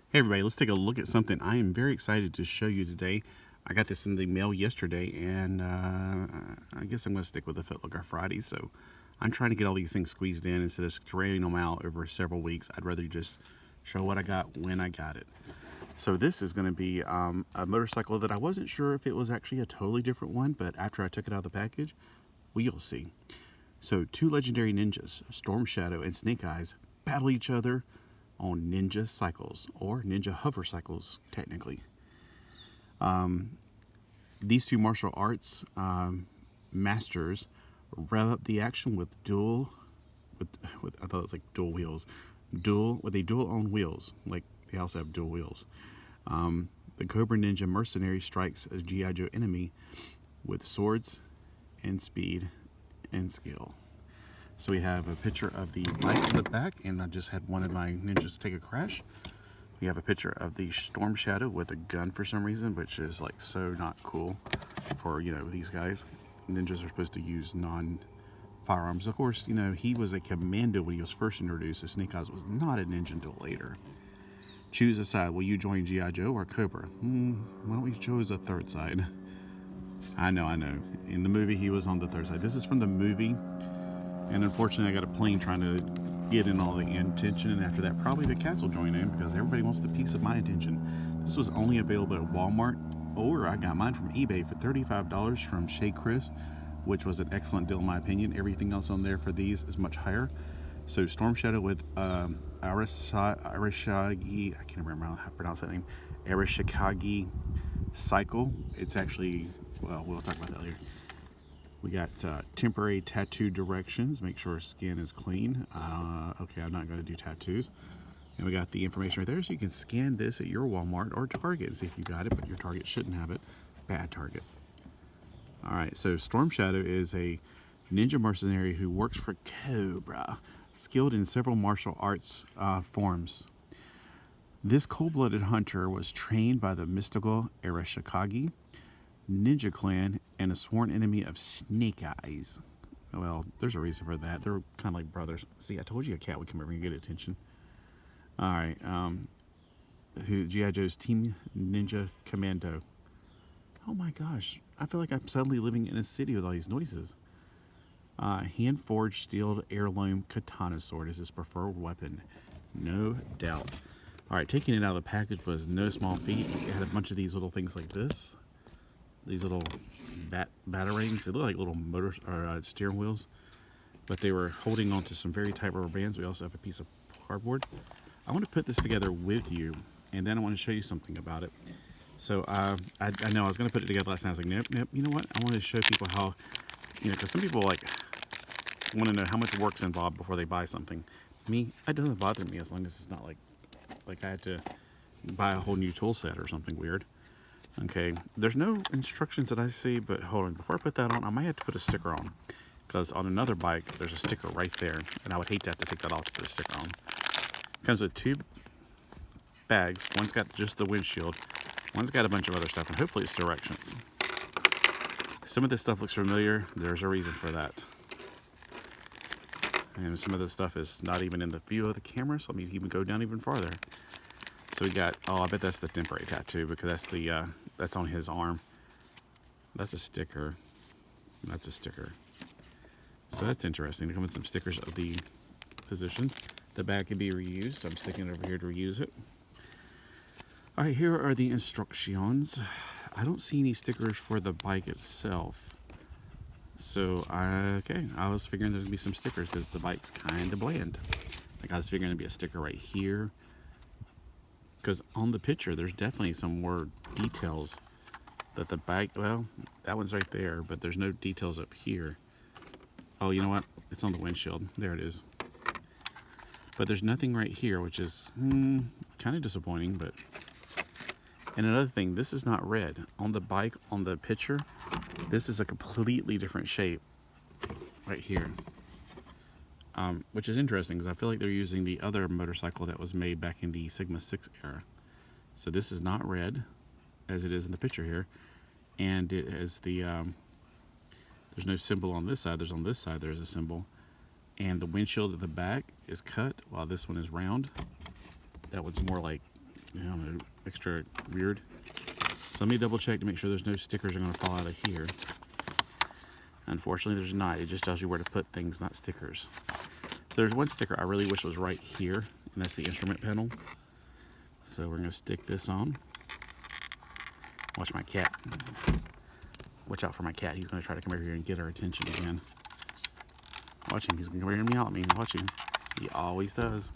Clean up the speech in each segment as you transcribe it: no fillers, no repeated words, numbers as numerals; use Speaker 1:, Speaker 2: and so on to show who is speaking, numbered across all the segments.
Speaker 1: Hey everybody, let's take a look at something I am very excited to show you today. I got this in the mail yesterday, and I guess I'm going to stick with the Footlocker Friday. So I'm trying to get all these things squeezed in instead of draining them out over several weeks. I'd rather just show what I got when I got it. So this is going to be a motorcycle that I wasn't sure if it was actually a totally different one, but after I took it out of the package, well, you'll see. So two legendary ninjas, Storm Shadow and Snake Eyes, battle each other on ninja cycles, or ninja hover cycles, technically. These two martial arts masters rev up the action with I thought it was like dual wheels, with a dual on wheels, like they also have dual wheels. The Cobra Ninja mercenary strikes a G.I. Joe enemy with swords and speed and skill. So we have a picture of the bike in the back, and I just had one of my ninjas take a crash. We have a picture of the Storm Shadow with a gun for some reason, which is like so not cool for, these guys. Ninjas are supposed to use non-firearms. Of course, he was a commando when he was first introduced, so Snake Eyes was not a ninja until later. Choose a side. Will you join G.I. Joe or Cobra? Why don't we choose a third side? I know. In the movie, he was on the third side. This is from the movie. And unfortunately, I got a plane trying to get in all the attention, and after that, probably the cats will join in because everybody wants the piece of my attention. This was only available at Walmart, or I got mine from eBay for $35 from Crees, which was an excellent deal in my opinion. Everything else on there for these is much higher. So Storm Shadow with Arashikage, I can't remember how to pronounce that name, Arashikage cycle. It's actually, well, we'll talk about that later. We got temporary tattoo directions. Make sure skin is clean. Okay, I'm not going to do tattoos. And we got the information right there, so you can scan this at your Walmart or Target and see if you got it, but your Target shouldn't have it. Bad Target. All right, so Storm Shadow is a ninja mercenary who works for Cobra, skilled in several martial arts forms. This cold-blooded hunter was trained by the mystical Arashikage Ninja Clan and a sworn enemy of Snake Eyes. Well, there's a reason for that. They're kind of like brothers. See, I told you a cat would come over and get attention. All right. G.I. Joe's Team Ninja Commando. Oh my gosh. I feel like I'm suddenly living in a city with all these noises. Hand-forged steel heirloom katana sword is his preferred weapon. No doubt. All right, taking it out of the package was no small feat. It had a bunch of these little things like this. These little batarangs, they look like little motors or steering wheels, but they were holding on to some very tight rubber bands. We also have a piece of cardboard. I want to put this together with you, and then I want to show you something about it. So I know I was going to put it together last night. I was like, nope. You know what? I want to show people how, because some people want to know how much work's involved before they buy something. Me, it doesn't bother me as long as it's not like I had to buy a whole new tool set or something weird. Okay, there's no instructions that I see, but hold on, before I put that on, I might have to put a sticker on, because on another bike, there's a sticker right there, and I would hate to have to take that off to put a sticker on. Comes with two bags. One's got just the windshield, one's got a bunch of other stuff, and hopefully it's directions. Some of this stuff looks familiar. There's a reason for that. And some of this stuff is not even in the view of the camera, so let me even go down even farther. So we got, I bet that's the temporary tattoo, because that's the that's on his arm. That's a sticker. That's a sticker. So that's interesting. There come with some stickers of the position. The bag can be reused, so I'm sticking it over here to reuse it. All right, here are the instructions. I don't see any stickers for the bike itself. So, okay, I was figuring there's going to be some stickers because the bike's kind of bland. Like I was figuring there'd be a sticker right here. Because on the picture, there's definitely some more details that the bike, well, that one's right there, but there's no details up here. Oh, you know what? It's on the windshield. There it is. But there's nothing right here, which is kind of disappointing, but... And another thing, this is not red. On the bike, on the picture, this is a completely different shape right here. Which is interesting because I feel like they're using the other motorcycle that was made back in the Sigma 6 era. So this is not red, as it is in the picture here. And it has the, there's no symbol on this side. There's on this side, there's a symbol. And the windshield at the back is cut, while this one is round. That one's more like, I don't know, extra weird. So let me double check to make sure there's no stickers are going to fall out of here. Unfortunately, there's not. It just tells you where to put things, not stickers. So there's one sticker I really wish was right here, and that's the instrument panel. So we're going to stick this on. Watch my cat. Watch out for my cat. He's going to try to come over here and get our attention again. Watch him. He's going to come over here and meow at me. Watch him. He always does.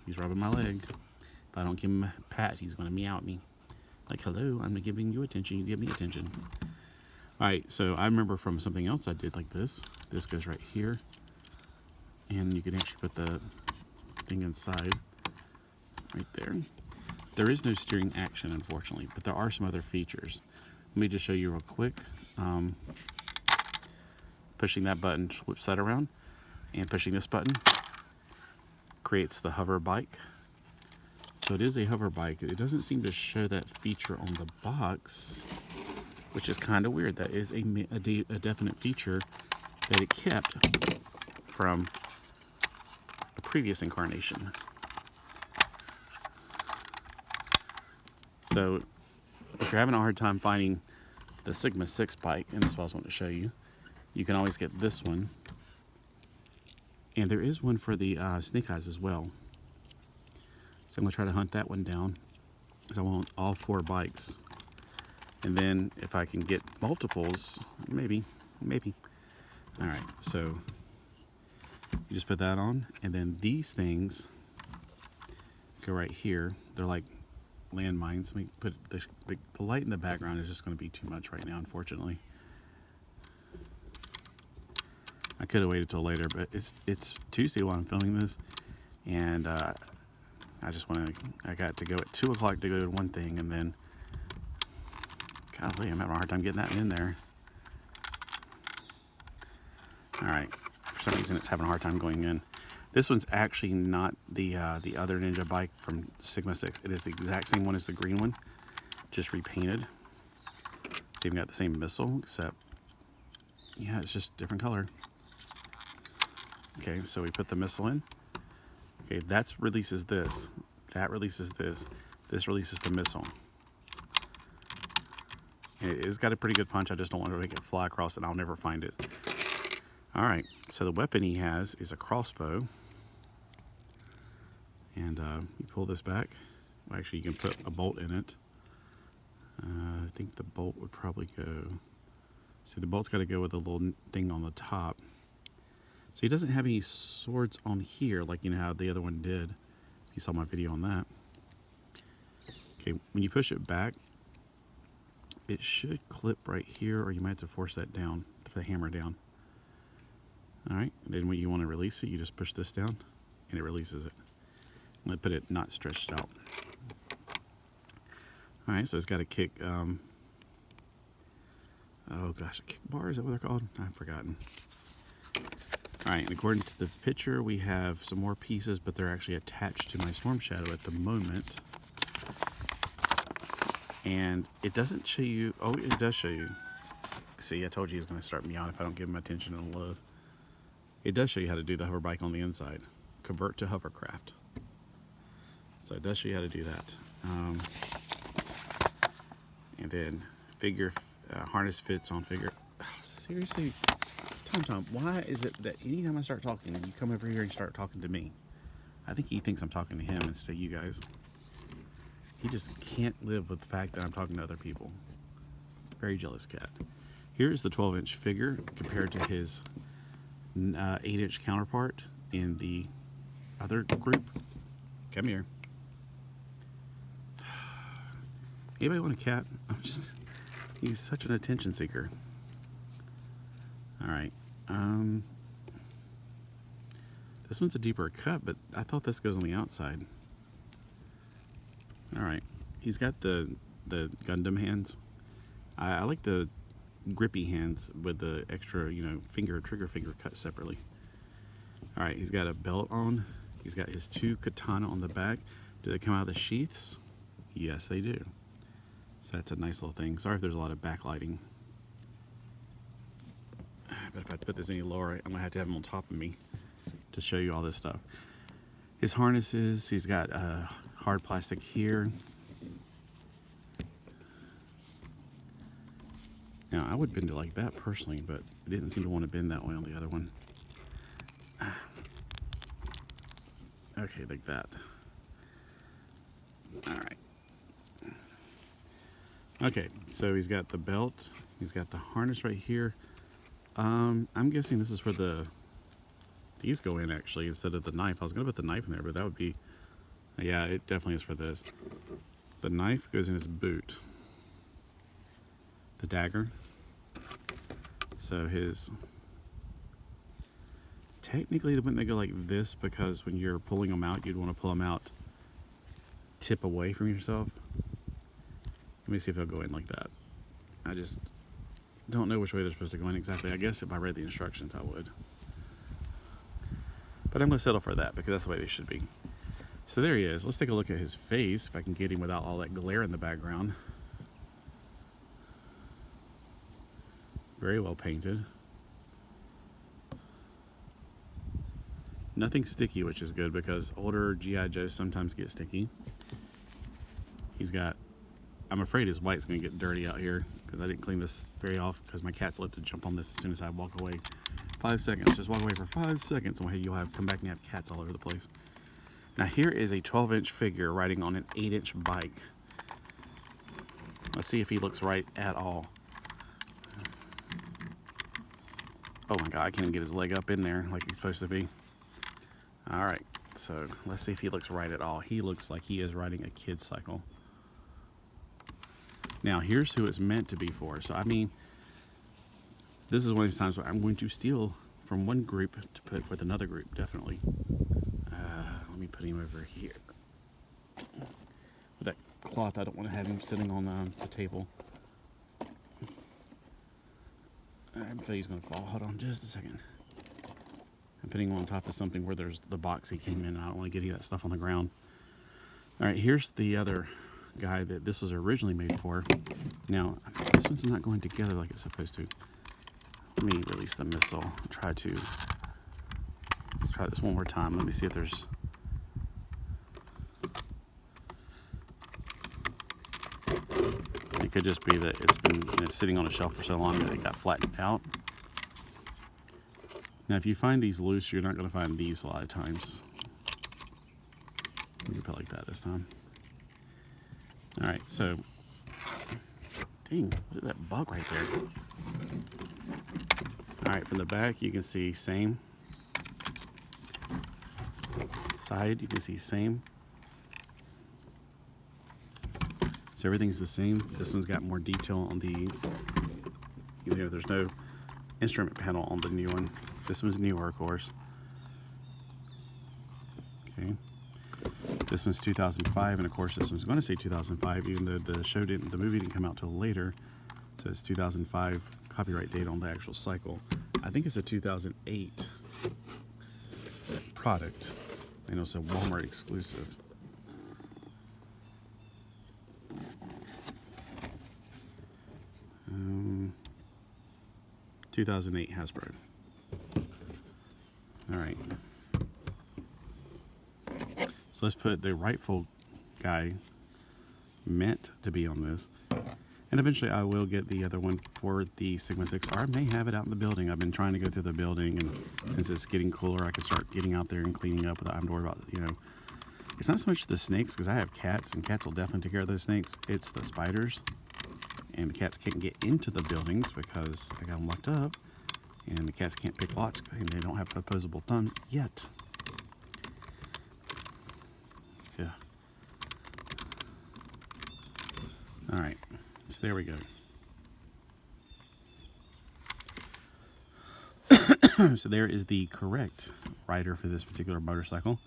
Speaker 1: He's rubbing my leg. If I don't give him a pat, he's going to meow at me. Like, hello, I'm giving you attention. You give me attention. Alright, so I remember from something else I did like this. This goes right here. And you can actually put the thing inside. Right there. There is no steering action, unfortunately, but there are some other features. Let me just show you real quick. Pushing that button whips that around, and pushing this button creates the hover bike. So it is a hover bike. It doesn't seem to show that feature on the box, which is kind of weird. That is a definite feature that it kept from a previous incarnation. So if you're having a hard time finding the Sigma 6 bike, and that's what I was wanting to show you, you can always get this one. And there is one for the Snake Eyes as well. So I'm going to try to hunt that one down, because I want all 4 bikes. And then if I can get multiples, maybe. Alright, so you just put that on, and then these things go right here. They're like landmines. Let me put the light in the background is just going to be too much right now, unfortunately. I could have waited till later, but it's Tuesday while I'm filming this, and I got to go at 2 o'clock to go to one thing, and then golly, I'm having a hard time getting that in there. Alright, for some reason it's having a hard time going in. This one's actually not the other Ninja bike from Sigma 6. It is the exact same one as the green one, just repainted. It's even got the same missile, except, yeah, it's just different color. Okay, so we put the missile in. Okay, that releases this. That releases this. This releases the missile. It's got a pretty good punch. I just don't want to make it fly across, and I'll never find it. Alright, so the weapon he has is a crossbow. And you pull this back. Well, actually, you can put a bolt in it. I think the bolt would probably go... See, the bolt's got to go with a little thing on the top. So he doesn't have any swords on here, like you know how the other one did. You saw my video on that. Okay, when you push it back, it should clip right here, or you might have to force that down, the hammer down. Alright, then when you want to release it, you just push this down, and it releases it. I'm going to put it not stretched out. Alright, so it's got a kick, oh gosh, a kick bar, is that what they're called? I've forgotten. Alright, and according to the picture, we have some more pieces, but they're actually attached to my Storm Shadow at the moment. And it doesn't show you, oh, it does show you. See, I told you he's going to start meowing if I don't give him attention and love. It does show you how to do the hover bike on the inside. Convert to hovercraft. So it does show you how to do that. And then figure, harness fits on figure. Oh, seriously, Tom, why is it that anytime I start talking, you come over here and start talking to me? I think he thinks I'm talking to him instead of you guys. He just can't live with the fact that I'm talking to other people. Very jealous cat. Here's the 12-inch figure compared to his 8-inch counterpart in the other group. Come here. Anybody want a cat? He's such an attention seeker. Alright. This one's a deeper cut, but I thought this goes on the outside. Alright. He's got the Gundam hands. I like the grippy hands with the extra, trigger finger cut separately. Alright, he's got a belt on. He's got his 2 katana on the back. Do they come out of the sheaths? Yes, they do. So that's a nice little thing. Sorry if there's a lot of backlighting. But if I put this any lower, I'm going to have him on top of me to show you all this stuff. his harnesses. He's got hard plastic here. Now, I would bend it like that personally, but I didn't seem to want to bend that way on the other one. Okay, like that. All right. Okay, so he's got the belt. He's got the harness right here. I'm guessing this is where these go in, actually, instead of the knife. I was going to put the knife in there, but that would be... Yeah, it definitely is for this. The knife goes in his boot. The dagger. So his... Technically, wouldn't they go like this? Because when you're pulling them out, you'd want to pull them out tip away from yourself. Let me see if they'll go in like that. I just don't know which way they're supposed to go in exactly. I guess if I read the instructions, I would. But I'm going to settle for that because that's the way they should be. So there he is. Let's take a look at his face, if I can get him without all that glare in the background. Very well painted. Nothing sticky, which is good because older G.I. Joes sometimes get sticky. He's got... I'm afraid his white's going to get dirty out here because I didn't clean this very often because my cats love to jump on this as soon as I walk away. 5 seconds. Just walk away for 5 seconds and you'll have come back and have cats all over the place. Now here is a 12-inch figure riding on an 8-inch bike. Let's see if he looks right at all. Oh my God, I can't even get his leg up in there like he's supposed to be. All right, so let's see if he looks right at all. He looks like he is riding a kid's cycle. Now, here's who it's meant to be for. So, I mean, this is one of these times where I'm going to steal from one group to put with another group, definitely. Let me put him over here. With that cloth, I don't want to have him sitting on the table. I bet he's going to fall. Hold on just a second. I'm putting him on top of something where there's the box he came in. I don't want to get any of that stuff on the ground. All right, here's the other guy that this was originally made for. Now, this one's not going together like it's supposed to. Let me release the missile. Let's try this one more time. Let me see if there's... It could just be that it's been sitting on a shelf for so long that it got flattened out. Now, if you find these loose, you're not going to find these a lot of times. Let me put it like that this time. All right, so, dang, look at that bug right there. All right, from the back, you can see same. Side, you can see same. So everything's the same. This one's got more detail on the, there's no instrument panel on the new one. This one's newer, of course. Okay. This one's 2005, and of course this one's going to say 2005, even though the movie didn't come out till later. So it's 2005 copyright date on the actual cycle. I think it's a 2008 product. I know it's a Walmart exclusive. Um, 2008 Hasbro. All right. So let's put the rightful guy meant to be on this. And eventually I will get the other one for the Sigma 6. Or I may have it out in the building. I've been trying to go through the building, and since it's getting cooler, I can start getting out there and cleaning up without having to worry about, It's not so much the snakes, because I have cats, and cats will definitely take care of those snakes. It's the spiders. And the cats can't get into the buildings because I got them locked up. And the cats can't pick locks, and they don't have opposable thumbs yet. Yeah. All right. So there we go. So there is the correct rider for this particular motorcycle.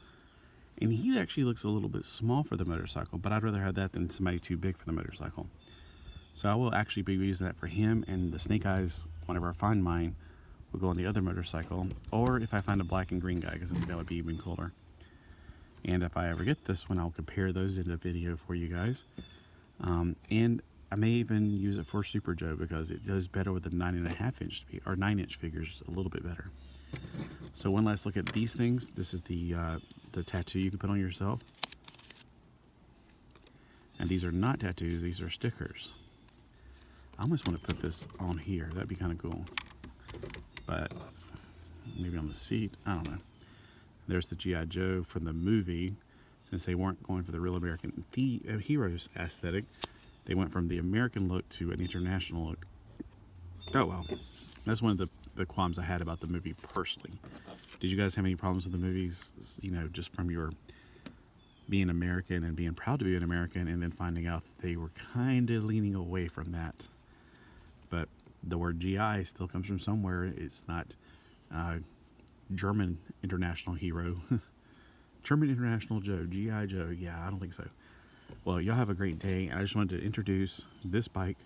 Speaker 1: And he actually looks a little bit small for the motorcycle, but I'd rather have that than somebody too big for the motorcycle. So I will actually be using that for him, and the snake eyes, whenever I find mine, will go on the other motorcycle. Or if I find a black and green guy, because I think that would be even cooler. And if I ever get this one, I'll compare those in a video for you guys. And I may even use it for Super Joe because it does better with the 9.5 inch or 9-inch figures a little bit better. So one last look at these things. This is the the tattoo you can put on yourself. And these are not tattoos, these are stickers. I almost want to put this on here. That'd be kind of cool. But maybe on the seat, I don't know. There's the G.I. Joe from the movie. Since they weren't going for the real American heroes aesthetic, they went from the American look to an international look. Oh well, that's one of the qualms I had about the movie personally. Did you guys have any problems with the movies, you know, just from your being American and being proud to be an American, and then finding out that they were kind of leaning away from that? But the word GI still comes from somewhere. It's not German international hero. German international Joe, G.I. Joe. Yeah, I don't think so. Well, y'all have a great day. I just wanted to introduce this bike.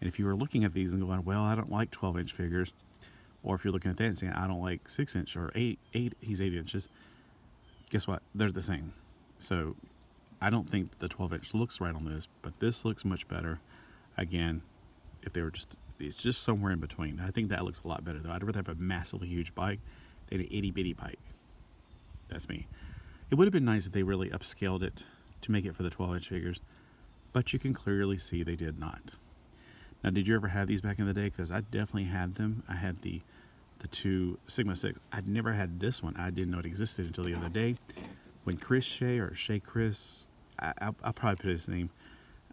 Speaker 1: And if you were looking at these and going, well, I don't like 12-inch figures, or if you're looking at that and saying, I don't like 6-inch or 8, he's 8 inches, guess what? They're the same. So I don't think the 12-inch looks right on this, but this looks much better. Again, if they were it's just somewhere in between. I think that looks a lot better, though. I'd rather have a massively huge bike than an itty-bitty bike. That's me. It would have been nice if they really upscaled it to make it for the 12-inch figures, but you can clearly see they did not. Now, did you ever have these back in the day? Because I definitely had them. I had the two Sigma 6. I'd never had this one. I didn't know it existed until the other day. When Chris Shea, or Shea Chris, I'll probably put his name,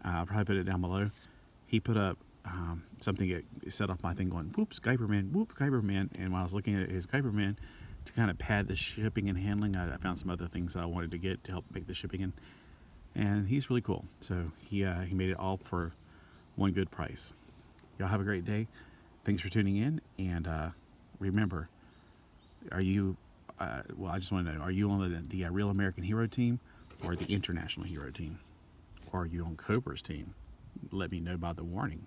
Speaker 1: I'll probably put it down below. He put up something that set off my thing going, whoop, Skyberman, whoop, Skyberman. And when I was looking at his Skyberman, to kind of pad the shipping and handling, I found some other things that I wanted to get to help make the shipping in. And he's really cool. So he made it all for one good price. Y'all have a great day. Thanks for tuning in. And remember, are you, well, I just want to know, are you on the Real American Hero team or the International Hero team? Or are you on Cobra's team? Let me know by the warning.